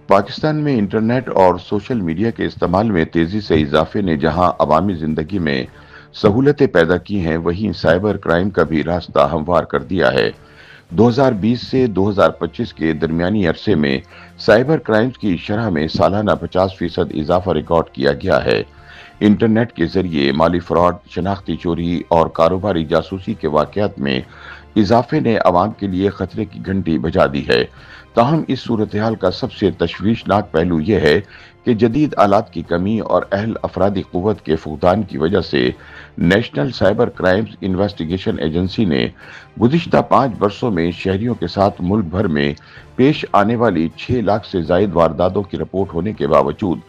पाकिस्तान में इंटरनेट और social media के इस्तेमाल में तेजी से इजाफे ने जहां अवामी जिंदगी में सहूलतें पैदा की हैं, वहीं साइबर क्राइम का भी रास्ता हमवार कर दिया है। 2020 से 2025 के दरमियानी अरसे में साइबर क्राइम्स की शरह में सालाना 50% इजाफा रिकॉर्ड किया गया है। इंटरनेट के जरिए माली फ्रॉड, शनाख्ती चोरी और कारोबारी जासूसी के वाकयात में इजाफे ने अवाम के लिए खतरे की घंटी बजा दी है। ताहम इस सूरत हाल का सबसे तशवीशनाक पहलू यह है कि जदीद आलात की कमी और अहल अफरादी कुव्वत के फुकदान की वजह से national cyber crimes investigation agency ने गुज़िश्ता 5 बरसों में शहरियों के साथ मुल्क भर में पेश आने वाली 6 लाख से जायद वारदातों की रिपोर्ट होने के बावजूद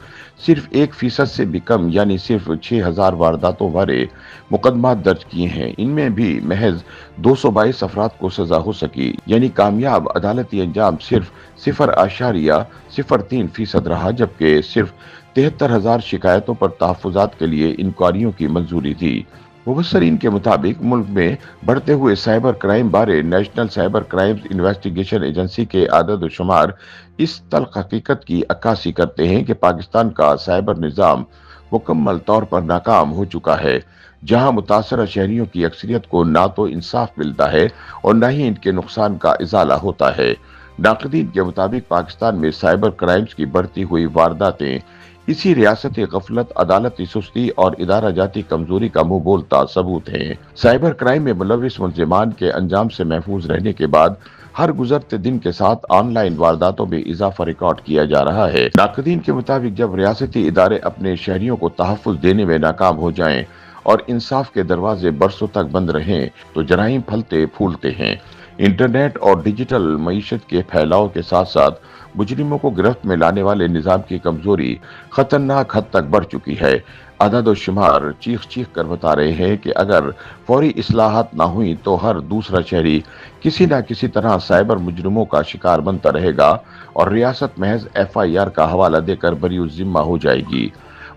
सिर्फ 1% से भी कम यानी सिर्फ 6000 वारदातों वाले मुकदमा दर्ज किए हैं। इनमें भी महज 222 अफराद को सजा हो सकी, यानी कामयाब अदालती अंजाम सिर्फ 0.03% रहा, जबकि सिर्फ 73,000 शिकायतों पर तहफ़्फ़ुज़ात के लिए इंक्वायरियों की मंजूरी थी। मुबस्सरीन के मुताबिक मुल्क में बढ़ते हुए साइबर क्राइम बारे national cyber crimes investigation agency के आदद व शुमार इस तल्ख हकीकत की अक्कासी करते हैं कि पाकिस्तान का साइबर निज़ाम मुकम्मल तौर पर नाकाम हो चुका है, जहां मुतासरा शहरियों की अक्सरियत को ना तो इंसाफ मिलता है और न ही इनके नुकसान का इजाला होता है। नाक़दीन के मुताबिक पाकिस्तान में साइबर क्राइम्स की बढ़ती हुई वारदातें इसी रियासती गफलत, अदालती सुस्ती और इदारा जाती कमजोरी का मुंह बोलता सबूत है। साइबर क्राइम में मुलविस मुलजिमान के अंजाम से महफूज रहने के बाद हर गुजरते दिन के साथ ऑनलाइन वारदातों में इजाफा रिकॉर्ड किया जा रहा है। नाक़दीन के मुताबिक जब रियासती इदारे अपने शहरियों को तहफ़्फ़ुज़ देने में नाकाम हो जाएं और इंसाफ के दरवाजे बरसों तक बंद रहें तो जराइम फलते फूलते हैं। इंटरनेट और डिजिटल मईशत के फैलाव के साथ साथ मुजरिमों को गिरफ्त में लाने वाले निज़ाम की कमजोरी खतरनाक हद तक बढ़ चुकी है। अदद व शुमार चीख चीख कर बता रहे हैं कि अगर फौरी इस्लाहात ना हुई तो हर दूसरा शहरी किसी न किसी तरह साइबर मुजरिमों का शिकार बनता रहेगा और रियासत महज FIR का हवाला देकर बरी जिम्मा हो जाएगी।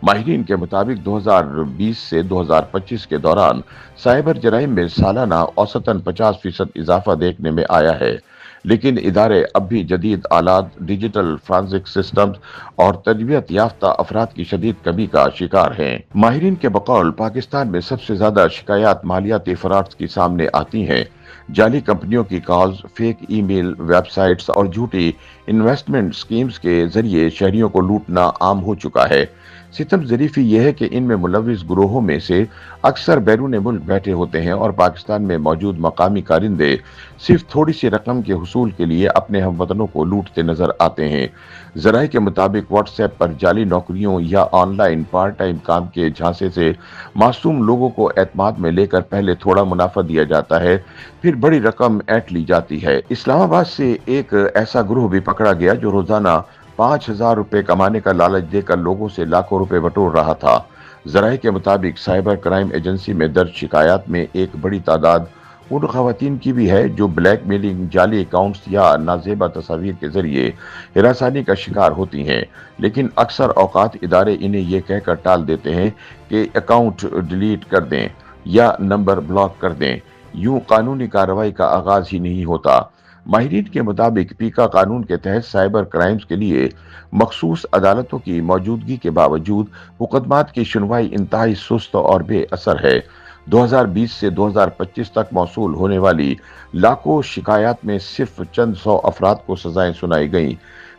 माहिरीन के मुताबिक 2020 से 2025 के दौरान साइबर जराइम में सालाना औसतन 50% इजाफा देखने में आया है, लेकिन इदारे अब भी जदीद आलात, डिजिटल फ्रांसिक सिस्टम्स और तरबियत याफ्ता अफराद की शदीद कमी का शिकार हैं। माहिरीन के बकौल पाकिस्तान में सबसे ज्यादा शिकायत मालियाती फ्रॉड्स की सामने आती हैं। जाली कंपनियों की कॉल्स, फेक ईमेल, वेबसाइट्स और झूठी इन्वेस्टमेंट स्कीम्स के जरिए शहरियों को लूटना आम हो चुका है। सितम ज़रीफ़ी यह है कि इनमें मुलविस ग्रोहों में से अक्सर बैरून मुल्क बैठे होते हैं और पाकिस्तान में मौजूद मकामी कारिंदे सिर्फ थोड़ी सी रकम के हुसूल के लिए अपने हमवतनों को लूटते नजर आते हैं। ज़राए के मुताबिक व्हाट्सएप पर जाली नौकरियों या ऑनलाइन पार्ट टाइम काम के झांसे से मासूम लोगों को एतमाद में लेकर पहले थोड़ा मुनाफा दिया जाता है, फिर बड़ी रकम ऐंठ ली जाती है। इस्लामाबाद से एक ऐसा ग्रोह भी पकड़ा गया जो रोजाना 5,000 रुपए कमाने का लालच देकर लोगों से लाखों रुपए बटोर रहा था। ज़राए के मुताबिक साइबर क्राइम एजेंसी में दर्ज शिकायत में एक बड़ी तादाद उन खवातीन की भी है जो ब्लैकमेलिंग, जाली अकाउंट्स या नाजेबा तस्वीर के जरिए हिरासानी का शिकार होती हैं, लेकिन अक्सर औकात इदारे इन्हें यह कहकर टाल देते हैं कि अकाउंट डिलीट कर दें या नंबर ब्लॉक कर दें। यूं कानूनी कार्रवाई का आगाज ही नहीं होता। माहिरीन के मुताबिक पीका कानून के तहत साइबर क्राइम्स के लिए मखसूस अदालतों की मौजूदगी के बावजूद मुकदमात की सुनवाई इंतहाई सुस्त और बेअसर है। 2020 से 2025 तक मौसूल होने वाली लाखों शिकायत में सिर्फ चंद सौ अफराद को सजाएं सुनाई गईं।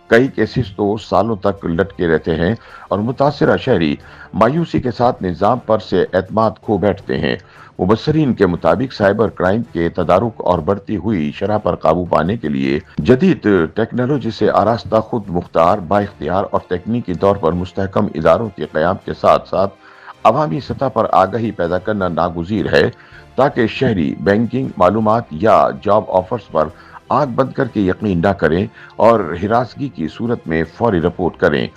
कई केसेस तो सालों तक लटके रहते हैं और मुतासिरा शहरी मायूसी के साथ निजाम पर से एतमाद खो बैठते हैं। मुबस्सरीन के मुताबिक साइबर क्राइम के तदारुक और बढ़ती हुई शरह पर काबू पाने के लिए जदीद टेक्नोलॉजी से आरास्ता, खुद मुख्तार, बाइख्तियार और तकनीकी तौर पर मुस्तहकम इदारों के क़याम के साथ साथ अवामी सतह पर आगाही पैदा करना नागुज़ीर है, ताकि शहरी बैंकिंग, मालूमात या जॉब ऑफर्स पर आंख बंद करके यकीन न करें और हिरासगी की सूरत में फौरी रिपोर्ट करें।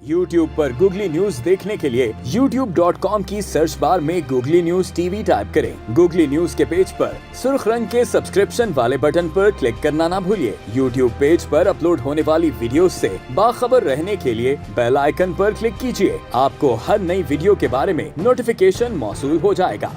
YouTube पर गूगली न्यूज देखने के लिए youtube.com की सर्च बार में गूगली न्यूज TV टाइप करें। गूगली न्यूज के पेज पर सुर्ख रंग के सब्सक्रिप्शन वाले बटन पर क्लिक करना ना भूलिए। YouTube पेज पर अपलोड होने वाली वीडियोस से बाखबर रहने के लिए बेल आइकन पर क्लिक कीजिए। आपको हर नई वीडियो के बारे में नोटिफिकेशन मौसूल हो जाएगा।